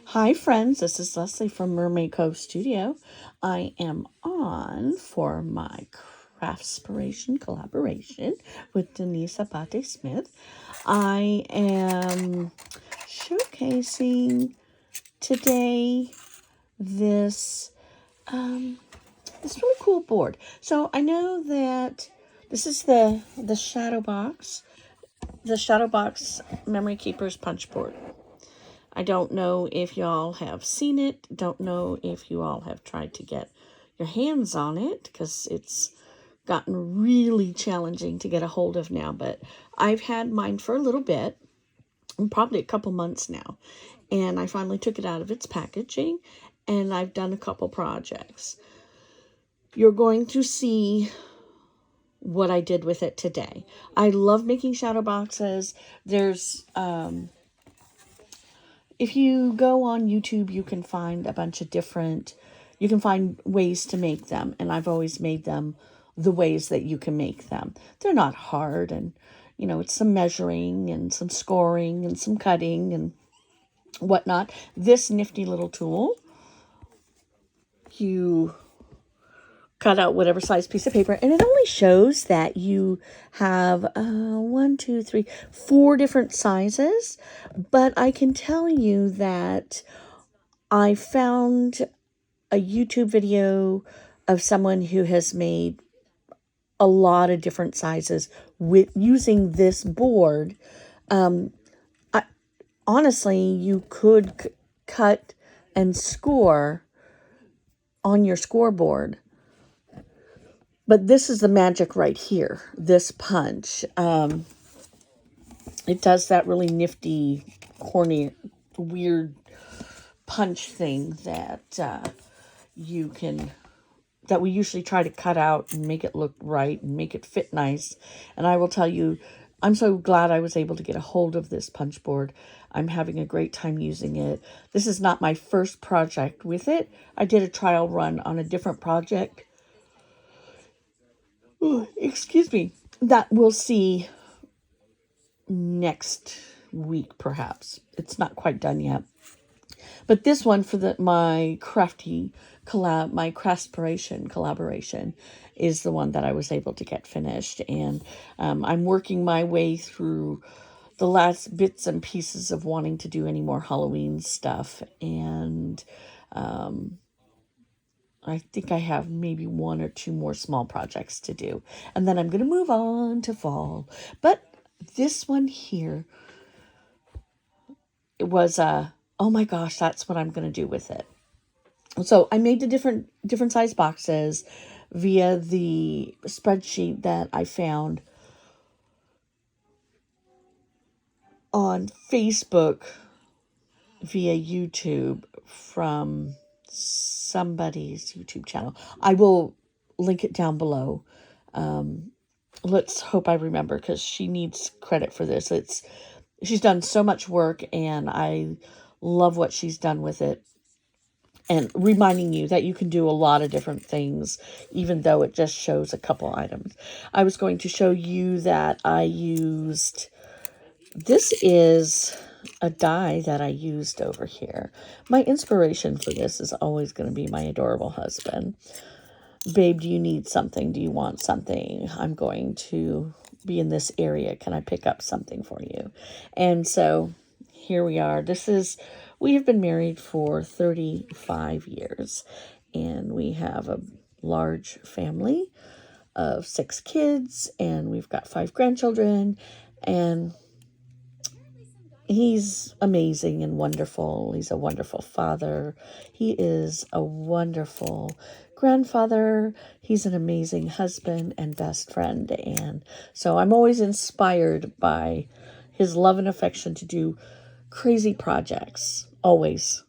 Hi, friends. This is Leslie from Mermaid Cove Studio. I am on for my Craftspiration Collaboration with Denise Smith. I am showcasing today this this really cool board. So I know that this is the Shadow Box, the Shadow Box Memory Keepers Punch Board. I don't know if y'all have seen it. Don't know if you all have tried to get your hands on it because it's gotten really challenging to get a hold of now. But I've had mine for a little bit, probably a couple months now. And I finally took it out of its packaging and I've done a couple projects. You're going to see what I did with it today. I love making shadow boxes. There's if you go on YouTube, you can find a bunch of you can find ways to make them. And I've always made them the ways that you can make them. They're not hard. And, it's some measuring and some scoring and some cutting and whatnot. This nifty little tool, you cut out whatever size piece of paper, and it only shows that you have 4 different sizes. But I can tell you that I found a YouTube video of someone who has made a lot of different sizes with using this board. Honestly, you could cut and score on your scoreboard. But this is the magic right here, this punch. It does that really nifty, corny, weird punch thing that that we usually try to cut out and make it look right and make it fit nice. And I will tell you, I'm so glad I was able to get a hold of this punch board. I'm having a great time using it. This is not my first project with it. I did a trial run on a different project. Ooh, excuse me. That we'll see next week, perhaps. It's not quite done yet. But this one for my Craftspiration Collaboration is the one that I was able to get finished. And I'm working my way through the last bits and pieces of wanting to do any more Halloween stuff. And I think I have maybe 1 or 2 more small projects to do. And then I'm going to move on to fall. But this one here, it was oh my gosh, that's what I'm going to do with it. So I made the different size boxes via the spreadsheet that I found on Facebook via YouTube from somebody's YouTube channel. I will link it down below. Let's hope I remember because she needs credit for this. She's done so much work and I love what she's done with it. And reminding you that you can do a lot of different things, even though it just shows a couple items. I was going to show you that I used, this is a die that I used over here. My inspiration for this is always going to be my adorable husband. Babe, do you need something? Do you want something? I'm going to be in this area. Can I pick up something for you? And so here we are. We have been married for 35 years, and we have a large family of 6 kids, and we've got 5 grandchildren, and he's amazing and wonderful. He's a wonderful father. He is a wonderful grandfather. He's an amazing husband and best friend, and so I'm always inspired by his love and affection to do crazy projects. Always.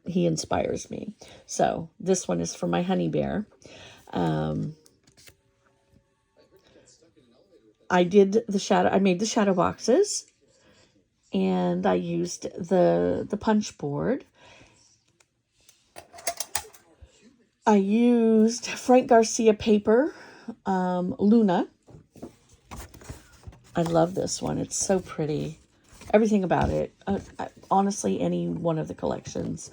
He inspires me. So this one is for my honey bear. I made the shadow boxes, and I used the punch board. I used Frank Garcia paper, Luna. I love this one. It's so pretty. everything about it. Honestly, any one of the collections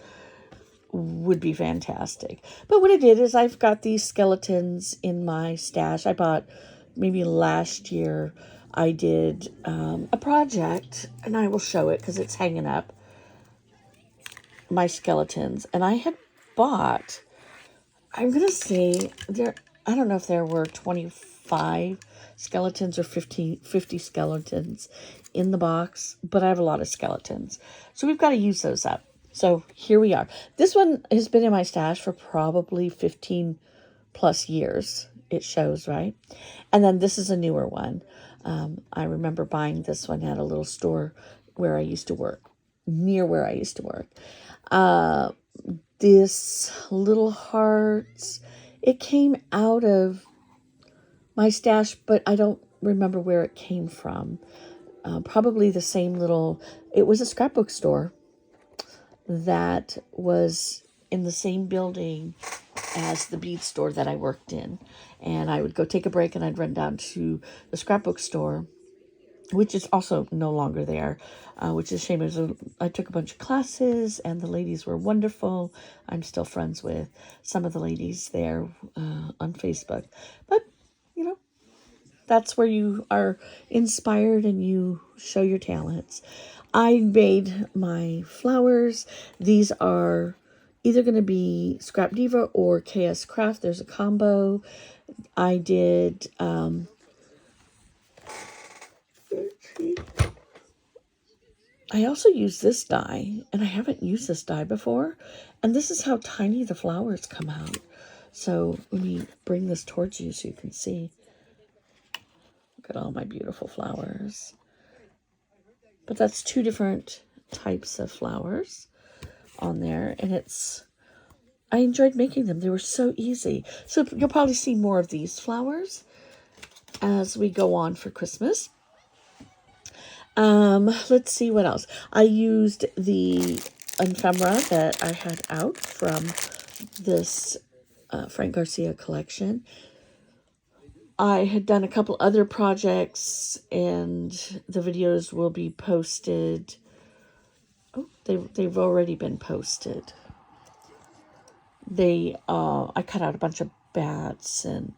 would be fantastic. But what I did is I've got these skeletons in my stash. I bought maybe last year. I did a project, and I will show it because it's hanging up, my skeletons. And I had bought, I'm going to say, I don't know if there were 25 skeletons or 50 skeletons in the box, but I have a lot of skeletons. So we've got to use those up. So here we are. This one has been in my stash for probably 15 plus years. It shows, right? And then this is a newer one. I remember buying this one at a little store where I used to work, near where I used to work. This little hearts, it came out of my stash, but I don't remember where it came from. Probably the same little, it was a scrapbook store that was in the same building as the bead store that I worked in. And I would go take a break and I'd run down to the scrapbook store, which is also no longer there, which is a shame. I took a bunch of classes and the ladies were wonderful. I'm still friends with some of the ladies there on Facebook. But, you know, that's where you are inspired and you show your talents. I made my flowers. These are either going to be Scrap Diva or KS Craft. There's a combo. I did... I also use this die, and I haven't used this die before, and this is how tiny the flowers come out. So let me bring this towards you so you can see. Look at all my beautiful flowers. But that's two different types of flowers on there, and I enjoyed making them. They were so easy. So you'll probably see more of these flowers as we go on for Christmas. Let's see what else. I used the ephemera that I had out from this Frank Garcia collection. I had done a couple other projects, and the videos will be posted. Oh, they've already been posted. I cut out a bunch of bats and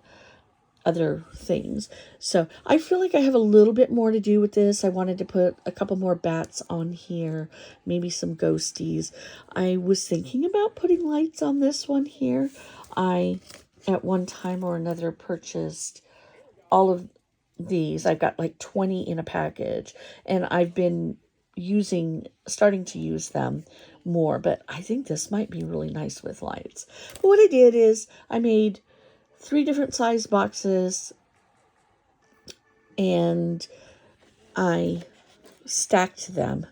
other things. So I feel like I have a little bit more to do with this. I wanted to put a couple more bats on here, maybe some ghosties. I was thinking about putting lights on this one here. I, at one time or another, purchased all of these. I've got like 20 in a package, and I've been starting to use them more, but I think this might be really nice with lights. But what I did is I made 3 different size boxes, and I stacked them.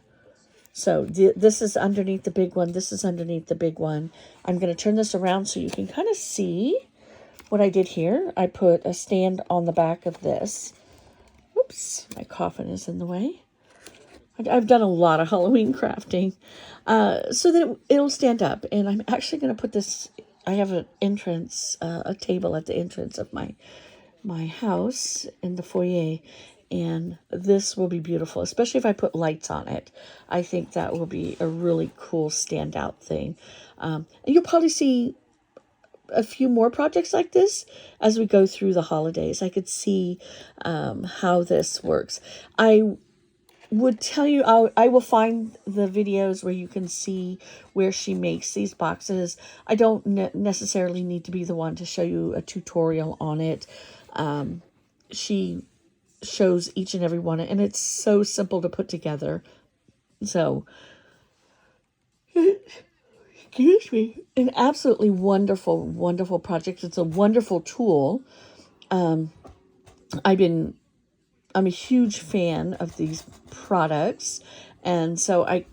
So this is underneath the big one. This is underneath the big one. I'm going to turn this around so you can kind of see what I did here. I put a stand on the back of this. Oops, my coffin is in the way. I've done a lot of Halloween crafting so that it'll stand up. And I'm actually going to put this... I have an entrance, a table at the entrance of my house in the foyer, and this will be beautiful, especially if I put lights on it. I think that will be a really cool standout thing. And you'll probably see a few more projects like this as we go through the holidays. I could see how this works. I would tell you, I will find the videos where you can see where she makes these boxes. I don't necessarily need to be the one to show you a tutorial on it. She shows each and every one, and it's so simple to put together. So, excuse me, an absolutely wonderful, wonderful project. It's a wonderful tool. I'm a huge fan of these products, and so I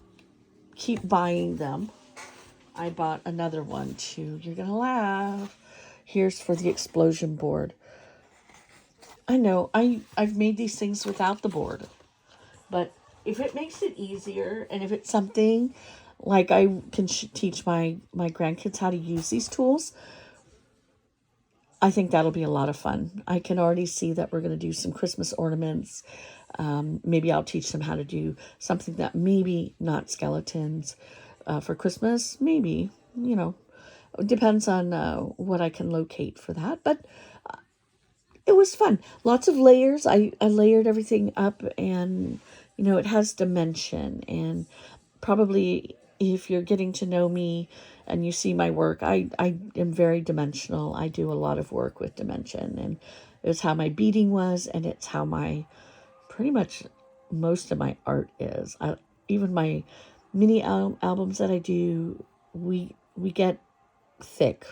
keep buying them. I bought another one too. You're gonna laugh. Here's for the explosion board. I know I've made these things without the board, but if it makes it easier, and if it's something like I can teach my grandkids how to use these tools, I think that'll be a lot of fun. I can already see that we're going to do some Christmas ornaments Maybe I'll teach them how to do something that maybe not skeletons for Christmas. Maybe, it depends on what I can locate for that. But it was fun. Lots of layers. I layered everything up, and, it has dimension. And probably if you're getting to know me and you see my work, I am very dimensional. I do a lot of work with dimension, and it's how my beading was, and it's how pretty much most of my art is. Even my mini albums that I do, we get thick.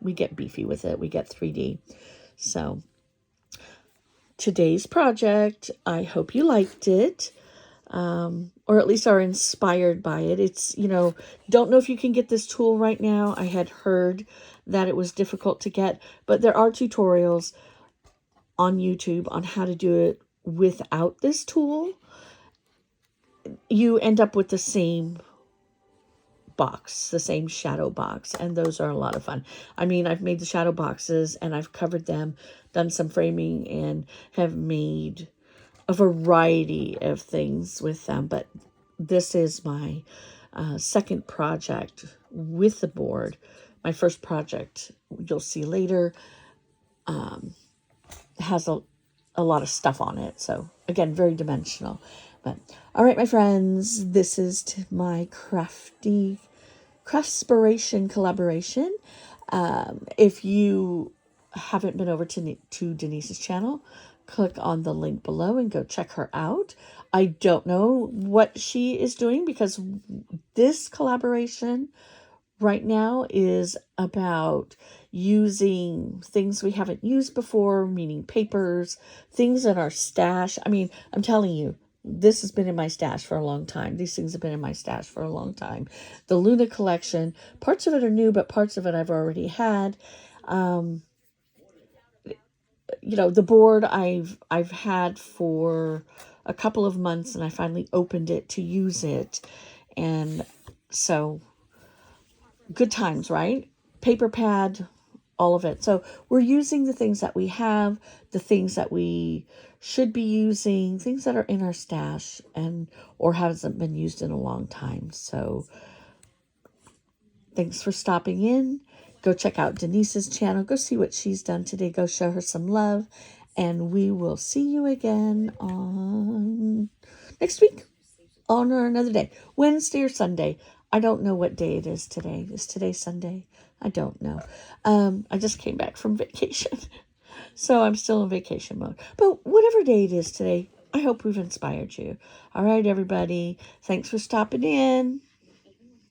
We get beefy with it. We get 3D. So today's project, I hope you liked it. Or at least are inspired by it. It's, don't know if you can get this tool right now. I had heard that it was difficult to get, but there are tutorials on YouTube on how to do it without this tool. You end up with the same box, the same shadow box, and those are a lot of fun. I mean, I've made the shadow boxes and I've covered them, done some framing, and have made a variety of things with them, but this is my second project with the board. My first project, you'll see later, has a lot of stuff on it. So again, very dimensional. But all right, my friends, this is my Craftspiration Collaboration. If you haven't been over to Denise's channel, click on the link below and go check her out. I don't know what she is doing, because this collaboration right now is about using things we haven't used before, meaning papers, things in our stash. I mean, I'm telling you, this has been in my stash for a long time. These things have been in my stash for a long time. The Luna collection, parts of it are new, but parts of it I've already had. The board I've had for a couple of months, and I finally opened it to use it. And so good times, right? Paper pad, all of it. So we're using the things that we have, the things that we should be using, things that are in our stash or hasn't been used in a long time. So thanks for stopping in. Go check out Denise's channel. Go see what she's done today. Go show her some love. And we will see you again on next week on another day. Wednesday or Sunday. I don't know what day it is today. Is today Sunday? I don't know. I just came back from vacation. So I'm still in vacation mode. But whatever day it is today, I hope we've inspired you. All right, everybody. Thanks for stopping in.